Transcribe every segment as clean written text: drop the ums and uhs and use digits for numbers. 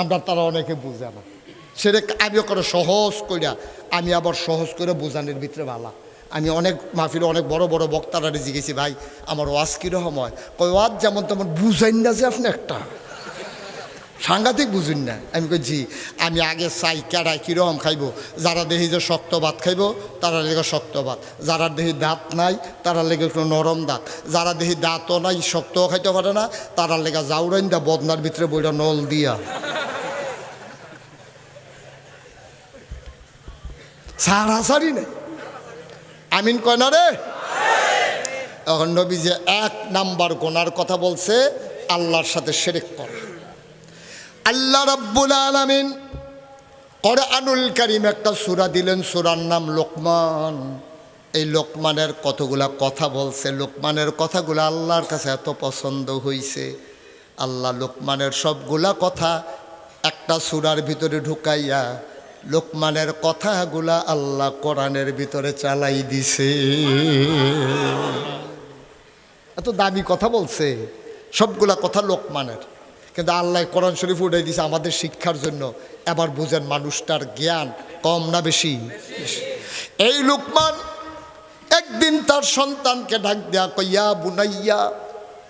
আমরা তারা অনেকে বুঝে না শিরক। আমি করে সহজ কইরা, আমি আবার সহজ করে বোঝানোর ভিতরে ভালা। আমি অনেক মাহফিলে অনেক বড় বড় বক্তারা জিজ্ঞেছি, ভাই আমার ওয়াজ কীরকম হয়? কই ওয়াজ যেমন তেমন বুঝাইন না যে আপনি একটা সাংঘাতিক বুঝুন না। আমি কই জি, আমি আগে চাই কেডায় কীরকম খাইব। যারা দেখি যে শক্ত ভাত খাইব তারা লেগে শক্ত ভাত, যারা দেখি দাঁত নাই তারা লেগে একটু নরম দাঁত, যারা দেখি দাঁতও নাই শক্তও খাইতে পারে না তারা লেগে জাউরাইন দা বদনার ভিতরে বইটা নল দিয়া সারাসারি নেই। আমিন কয় না রে? এখন নবী যে 1 নাম্বার গোনার কথা বলছে আল্লাহর সাথে শিরক করা। আল্লাহ রাব্বুল আলামিন কোরআনুল কারীম একটা সূরা দিলেন, সূরার নাম লোকমান। এই লোকমানের কতগুলা কথা বলছে, লোকমানের কথাগুলো আল্লাহর কাছে এত পছন্দ হইছে, আল্লাহ লোকমানের সবগুলা কথা একটা সূরার ভিতরে ঢুকাইয়া লোকমানের কথাগুলা আল্লাহ কোরআনের ভিতরে চালাই দিছে। এত দামি কথা বলছে, সবগুলা কথা লোকমানের, কিন্তু আল্লাহ কোরআন শরীফ উঠাই দিছে আমাদের শিক্ষার জন্য। এবার বুঝেন মানুষটার জ্ঞান কম না বেশি? এই লোকমান একদিন তার সন্তানকে ডাক দেয়া কইয়া, বুনাইয়া,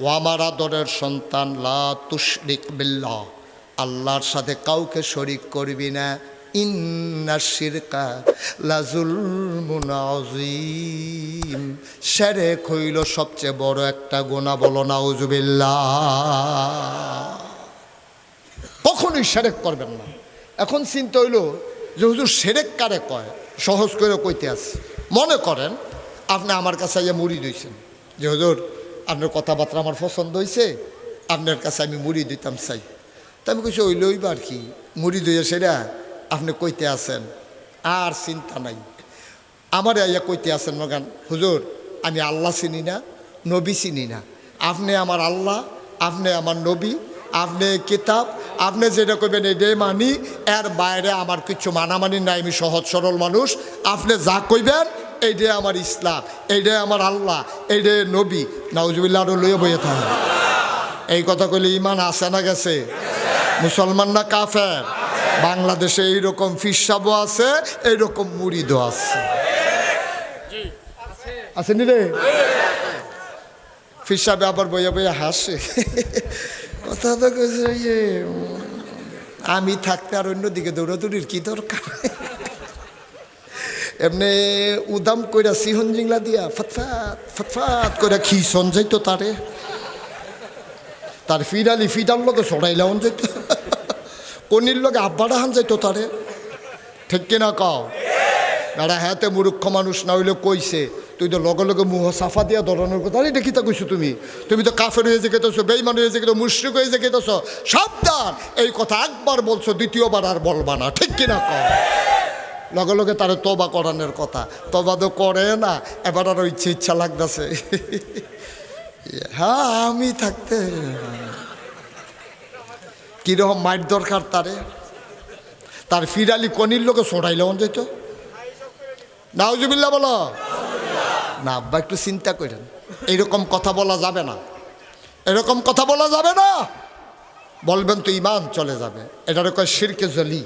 ও আমার আদরের সন্তান, লা তুশরিক বিল্লাহ, আল্লাহর সাথে কাউকে শরিক করবি না, ইন্না শিরকা লাযুলমুন আযীম, শিরক হইল সবচেয়ে বড় একটা গুনাহ। বলো নাউযুবিল্লাহ। কখনোই শিরক করবেন না। এখন চিন্তা হইল যে হুজুর শিরক কারে কয়? সহজ করে কইতে আছে। মনে করেন আপনি আমার কাছে আইয়া মুড়ি দিয়েছেন যে হুজুর আপনার কথাবার্তা আমার পছন্দ হয়েছে, আপনার কাছে আমি মুড়ি দিতাম চাই। তা আমি কইছি ওই লইবা আর কি, মুড়ি দিয়ে সেটা আপনি কইতে আছেন, আর চিন্তা নাই। আমার আইয়া কইতে আছেন মগান, হুজুর আমি আল্লাহ চিনি না, নবী চিনি না, আপনি আমার আল্লাহ, আপনি আমার নবী, আপনি কিতাব, আপনি যেটা কইবেন এটাই মানি, এর বাইরে আমার কিছু মানামানি নাই, আমি সহজ সরল মানুষ, আপনি যা কইবেন এইটাই আমার ইসলাম, এইটাই আমার আল্লাহ, এইটাই নবী। নাউজুবিল্লাহ আরো লইয়া বইয়া থাকে। এই কথা কইলে ইমান আছে না গেছে? মুসলমান না কাফের? বাংলাদেশে এইরকম ফিসাবও আছে, এইরকম মুরিদও আছে। আসেনি রে? ফিসাবে আবার বইয়া বইয়া হাসে। কথা তো কইছে যে আমি থাকতে আর অন্যদিকে দৌড়াদৌড়ির কি দরকার? এমনি উদাম কইরা সিহন জিংলা দিয়া ফটফাট ফটফাট কইরা খিসন যাইতো তারে, তার ফিডালি ফিডার লোকে সরাইলাম যাইত, কনির লোকে আব্বাটা হান যাইতো তারে। ঠিক কিনা কও? দাঁড়া হ্যাঁতে মূর্খ মানুষ না হইলে কইছে, তুই তো লগে লগে মুহ সাফা দিয়া ধরানোর কথা। আরে দেখি তা কইছো তুমি, তুমি তো কাফের হয়ে যে গেতেছো, বেঈমান হয়ে যে গেতো, মুশরিক হয়ে যে গেতেছো। সাবধান, এই কথা একবার বলছো, দ্বিতীয়বার আর বলবা না। ঠিক কিনা কও? লগে লগে তারে তবা করানোর কথা, তবা তো করে না, এবার আরো ইচ্ছা লাগতেছে। হ্যাঁ আমি থাকতে কিরকম মাইট দরকার তারে, তার ফিরালি কনির লোকে সরাইলে যেত। নাউজুবিল্লাহ বলো না। আব্বা একটু চিন্তা করেন, এইরকম কথা বলা যাবে না, এরকম কথা বলা যাবে না। বলবেন তো ইমান চলে যাবে। এটার কয় শিরকে জলি,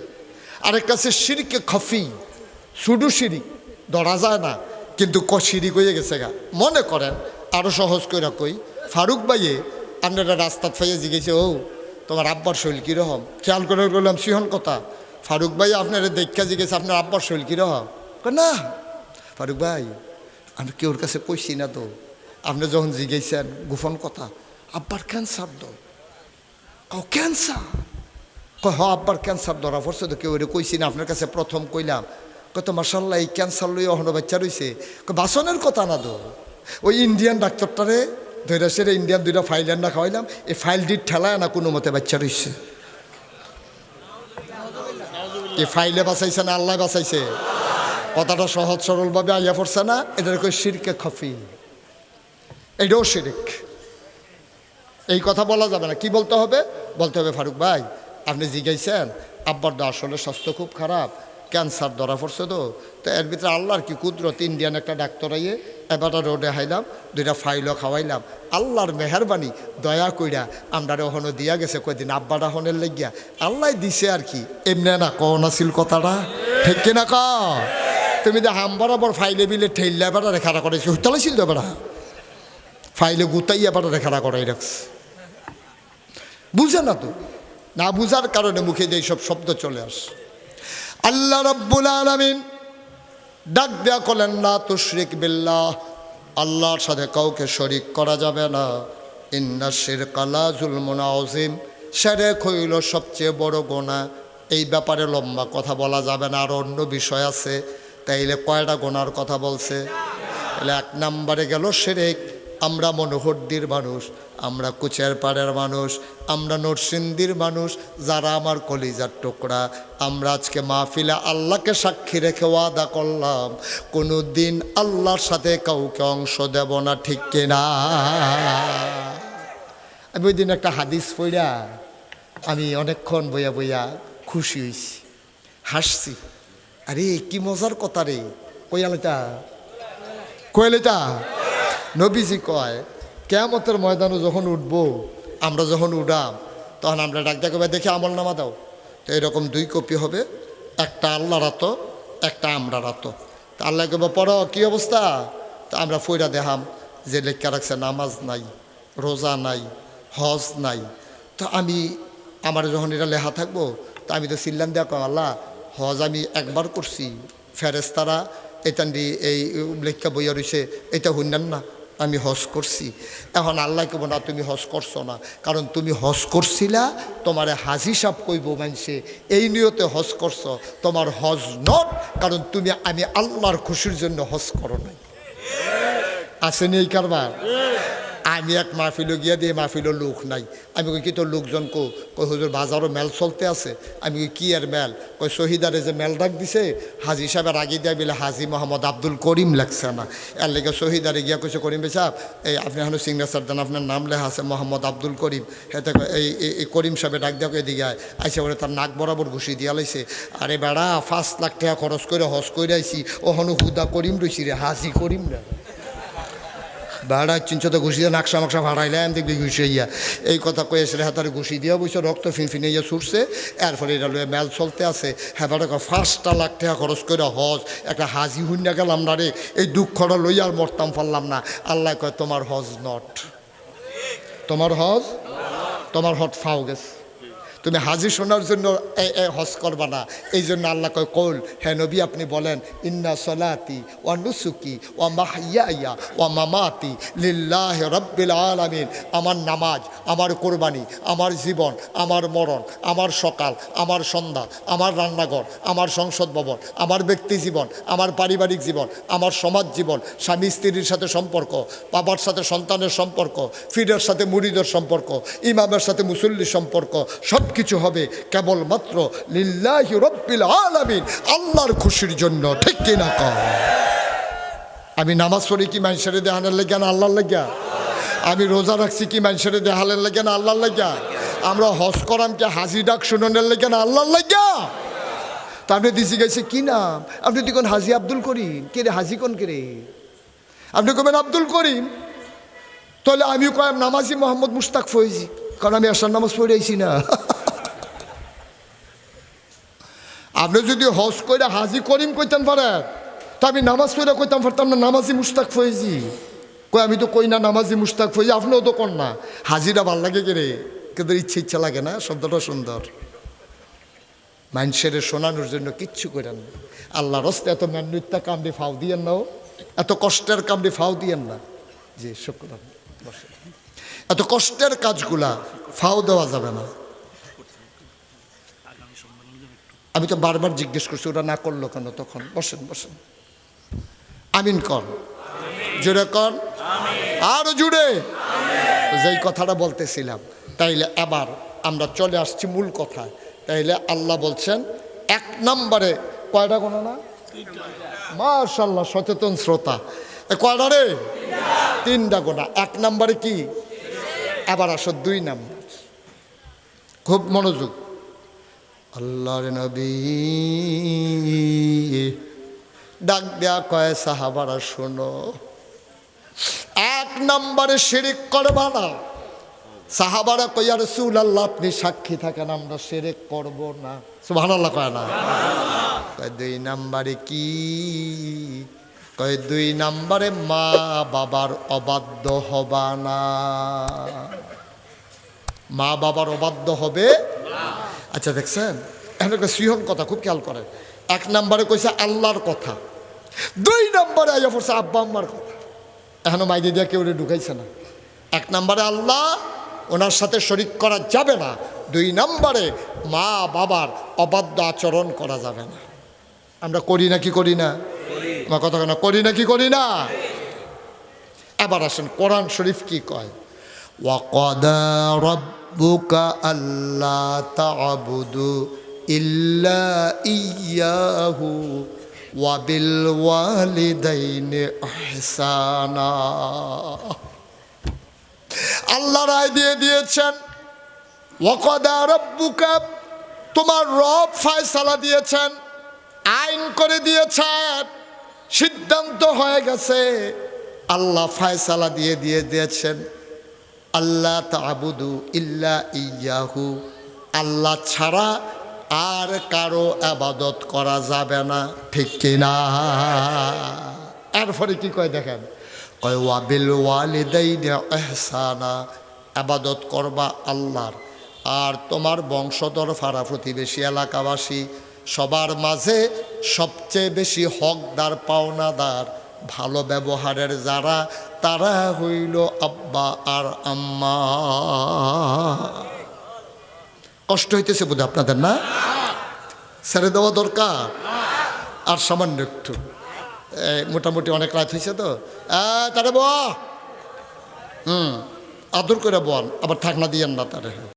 আরেকটা আছে শিরকে খফি, সুডু শিরিক, ধরা যায় না কিন্তু শিরিক হয়ে গেছে গা। মনে করেন আরও সহজ করে কই, ফারুক ভাইয়ে আপনারা রাস্তাত ফাইয়ে জিজ্ঞেছে, ও তোমার আব্বার শৈল কীরকম? খেয়াল করে বললাম সিহন কথা। ফারুক ভাই আপনারা দেখা জিজ্ঞেস আপনার আব্বার শৈল কীরকম? না ফারুক ভাই আমি কেউর কাছে কইছি না তো, আপনি যখন জিজ্ঞেসেন গোপন কথা, আব্বার ক্যান্সার দো, ক্যান্সার কয় হ আব্বার ক্যান্সার ধরা পড়ছে তো, কেউ কইছি না, আপনার কাছে প্রথম কইলাম। কত মাশাল্লাহ এই ক্যান্সার লইয়া অহনো বাচ্চা রয়েছে। বাসনের কথা না তো, ওই ইন্ডিয়ান ডাক্তারটারে ধৈরা সেরে ইন্ডিয়ান 2টা ফাইল না খাওয়াইলাম, এই ফাইলটির ঠেলায় না কোনো মতে বাচ্চা রয়েছে। এই ফাইলে বাঁচাইছে না আল্লাহ বাঁচাইছে? কথাটা সহজ সরলভাবে আইয়া পড়ছে না? এটার কই শিরকে খফি, এটাও শিরিক। এই কথা বলা যাবে না। কি বলতে হবে? বলতে হবে ফারুক ভাই আপনি জিজ্ঞাইছেন আব্বার তো আসলে স্বাস্থ্য খুব খারাপ, ক্যান্সার ধরা পড়ছে তো এর ভিতরে আল্লাহর কি কুদরত, ইন্ডিয়ান একটা ডাক্তার আইয়ে এবারটা রোডে হাইলাম, 2টা ফাইলও খাওয়াইলাম। আল্লাহর মেহরবানি দয়া কইরা আমরা ওখানে দিয়া গেছে কয়দিন আব্বাটা হনের লেগিয়া আল্লাহ দিছে আর কি। এমনি না কন আসিল কথাটা, ঠিক কিনা ক? তুমি যে হাম বরাবর ফাইলে বিলে ঠেললে এবারটা রেখাটা করেছি, হইতালে ছিল এবার ফাইলে গুতাই এবারটা রেখাটা করাই রাখছে। বুঝে না তো, না বুঝার কারণে মুখে দিয়ে সব শব্দ চলে আসে। আল্লাহ রাব্বুল আলামিন ডাক দেয়া করলেন লা তুশরিক বিল্লাহ, আল্লাহর সাথে কাউকে শরিক করা যাবে না। ইন্না শিরকা লা যুলমুন আযীম, শিরক হইল সবচেয়ে বড় গুনাহ। এই ব্যাপারে লম্বা কথা বলা যাবে না, আর অন্য বিষয় আছে। তাইলে কয়টা গুনার কথা বলছে? তাহলে 1 নম্বরে গেল শিরক। আমরা মনোহরদির মানুষ, আমরা কুচের পাড়ের মানুষ, আমরা নরসিংদীর মানুষ, যারা আমার কলিজার টুকরা, আমরা আজকে মাহফিলে আল্লাহকে সাক্ষী রেখে ওয়াদা করলাম কোনো দিন আল্লাহর সাথে কাউকে অংশ দেব না, ঠিক কিনা? আমি ওই দিন একটা হাদিস পড়া আমি অনেকক্ষণ বইয়া বইয়া খুশি হয়েছি, হাসছি। আরে কি মজার কথা রে! কইয়ালেটা কইলেটা নবীজি কয় কিয়ামতের ময়দানে যখন উঠবো, আমরা যখন উঠাম তখন আমরা ডাক ডাকবে দেখে আমল নামা দাও। তো এরকম 2 কপি হবে, একটা আল্লাহর হাত, একটা আমরা রাত। তা আল্লাহ কবে পড়ো কী অবস্থা? তা আমরা ফইরা দেখাম যে লেখা রাখছে নামাজ নাই, রোজা নাই, হজ নাই। তো আমি আমার যখন এটা লেখা থাকবো, তা আমি তো চিল্লাম দেওয়া কম আল্লাহ হজ আমি একবার করছি, ফেরেস্তারা এটা এই লেখা বইয়া রয়েছে, এটা শুনলেন না আমি হজ করছি। এখন আল্লাহ কব না তুমি হজ করছো না, কারণ তুমি হজ করছিলা তোমারে হাজি সাহেব কইব মানছে এই নিয়তে হজ করছো, তোমার হজ নট, কারণ তুমি আমি আল্লাহর খুশির জন্য হজ করো নাই। আসেনি এই কারবার? আমি এক মাহফিলে গিয়া দিয়ে মাহফিলের লোক নাই। আমি কই কি তোর লোকজন কই হুজুর বাজারও মেল চলতে আছে। আমি কই কি আর মেল? কই শহীদারে যে মেল ডাক দিছে হাজি সাহেবের আগে দেয় বলে হাজি মোহাম্মদ আব্দুল করিম লাগছে না, এর লেগে শহীদারে গিয়া কইছে করিম ভাই সাহেব এই আপনি এখন সিগনেচার দেন, আপনার নাম লেখা আছে মোহাম্মদ আব্দুল করিম। হেতে এই করিম সাহেবের ডাক দেওয়া এদিকে আইসে বলে তার নাক বরাবর ঘুষি দিয়া লাইছে। আরে বেড়া 5 লাখ টাকা খরচ করে হজ করে আইসি, ওখানে হুদা করিম রইছি রে, হাজি করিম না। ভাড়া চিনছো তো ঘুষি দিয়ে নাকশা মাকশা ভাড়াইলাম দেখবি ঘুষিয়া এই কথা কয়েছিল। হ্যাঁ তার ঘুষি দিয়া বইছে, রক্ত ফিনফিনাইয়া ছুটছে। এরপরে এটা লয়ে মেল চলতে আছে। হ্যাঁ ভাড়া 5টা লাখ টাকা খরচ করে হজ, একটা হাজি হুন্যা গেলাম না রে, এই দুঃখটা লইয়া আর মরতাম পারলাম না। আল্লাহ কয় তোমার হজ নট, তোমার হজ ফাও গেছে, তুমি হাজি শোনার জন্য হজ করবা না। এই জন্য আল্লাহ কয় কৌল হে নবী আপনি বলেন ইন্না সলাতি ওয়া নুসুকি ওয়া মাহইয়ায়া ওয়া মামাতি লিল্লাহি রাব্বিল আলামিন। আমার নামাজ, আমার কোরবানি, আমার জীবন, আমার মরণ, আমার সকাল, আমার সন্ধ্যা, আমার রান্নাঘর, আমার সংসদ ভবন, আমার ব্যক্তি জীবন, আমার পারিবারিক জীবন, আমার সমাজ জীবন, স্বামী স্ত্রীর সাথে সম্পর্ক, বাবার সাথে সন্তানের সম্পর্ক, ফিরের সাথে মুরিদের সম্পর্ক, ইমামের সাথে মুসল্লির সম্পর্ক, সব কিছু হবে কেবলমাত্র লিল্লাহি রাব্বিল আলামিন, আল্লাহর খুশির জন্য, ঠিক কিনা কও? আমি নামাজ পড়ি কি মানুষের দেহানের লেগে না আল্লাহর লেগে? আমি রোজা রাখছি কি মানুষের দেহালের লেগে না আল্লাহর লেগে? আমরা হজ করাম কি হাজি ডাক শুনানোর লেগে না আল্লাহর লেগে? তা আপনি দিছি গেছে কি নাম? আপনি দেখুন হাজি আব্দুল করিম, কে রে হাজি কোন কে রে? আপনি কবেন আব্দুল করিম, তাহলে আমি কয়াম নামাজি মোহাম্মদ মুশতাক ফৈজি, কারণ আমি আসার নামাজ পড়ে আইছি না। আপনি যদি হজ করে হাজি করিম কইতেন পারেন, তা আমি নামাজ পড়ে কইতাম পারতাম না নামাজি মুশতাক ফৈজি? কই আমি তো কই না নামাজি মুশতাক ফৈজি, আপনিও তো কর না। হাজিরা ভাল লাগে কে রে? কিন্তু ইচ্ছা লাগে না, শব্দটা সুন্দর। মানুষের শোনানোর জন্য কিচ্ছু করেন না। আল্লাহর রাস্তায় এত মেন্যুত্তা কামড়ি ফাও দিয়েন না, এত কষ্টের কামড়ি ফাও দিয়েন না। জি শুকরান। এত কষ্টের কাজগুলা ফাও দেওয়া যাবে না। আমি তো বারবার জিজ্ঞেস করছি ওরা না করলো কেন, তখন বসেন বসেন আমিন কর, জুড়ে কর, আরো জুড়ে। যেই কথাটা বলতেছিলাম, তাইলে এবার আমরা চলে আসছি মূল কথায়। তাইলে আল্লাহ বলছেন 1 নম্বরে কয়টা গোনা না? মাশাআল্লাহ, সচেতন শ্রোতা। কয়টা রে? 3টা গোনা। 1 নম্বরে কি? এবার আসো 2 নম্বর, খুব মনোযোগ। আল্লাহর নবী ডাক দেয়া কয় সাহাবারা শোনো, 1 নম্বরে শিরিক করবা না। সাহাবারা কয় ইয়া রাসূলুল্লাহ আপনি সাক্ষী থাকেন আমরা শিরিক করব না। সুবহানাল্লাহ কয় না? কয় 2 নম্বরে কি? কয় 2 নম্বরে মা বাবার অবাধ্য হবা না। মা বাবার অবাধ্য হবে না। আচ্ছা দেখছেন, এখন একটা সিহন কথা খুব খেয়াল করেন। 1 নম্বরে কইছে আল্লাহর কথা, 2 নম্বরে আইয়া পড়ছে আব্বা আম্মার কথা। এখনো মাইদি দিয়ে কেউ ঢুকাইছে না। 1 নম্বরে আল্লাহ, ওনার সাথে শরিক করা যাবে না। 2 নম্বরে মা বাবার অবাধ্য আচরণ করা যাবে না। আমরা করি না কি করি না? আমার কথা না, করি না কি করি না? এবার আসেন কোরআন শরীফ কি কয়? ওয়াকাদা রাব্বুকা আল্লা তা'বুদু ইল্লা ইয়্যাহু ওয়া বিল ওয়ালিদাইনি ইহসানা। আল্লাহ রায় দিয়ে দিয়েছেন, ওয়াকাদা রাব্বুকা, তোমার রব ফয়সালা দিয়েছেন, আইন করে দিয়েছেন, সিদ্ধান্ত হয়ে গেছে। আল্লাহ ফয়সালা দিয়ে দিয়েছেন আল্লাহ তা'বুদু ইল্লা ইয়্যাহু, আল্লাহ ছাড়া আর কারো ইবাদত করা যাবে না। ঠিক কিনা? এরপরে কি কয় দেখেন, কয় ওয়া বিল ওয়ালিদাইনি ইহসানা, ইবাদত করবা আল্লাহর, আর তোমার বংশধর ফাড়া প্রতিবেশী এলাকাবাসী সবার মাঝে সবচেয়ে বেশি হকদার পাওনাদার ভালো ব্যবহারের যারা, তারা হইল আব্বা আর আম্মা। কষ্ট হইতেছে বোধ আপনাদের না? ছেড়ে দেওয়া দরকার আর সামান্য একটু, মোটামুটি অনেক রাত হয়েছে তো। তারে আদর করে বল, আবার ঠাকনা দিয়েন না তারে।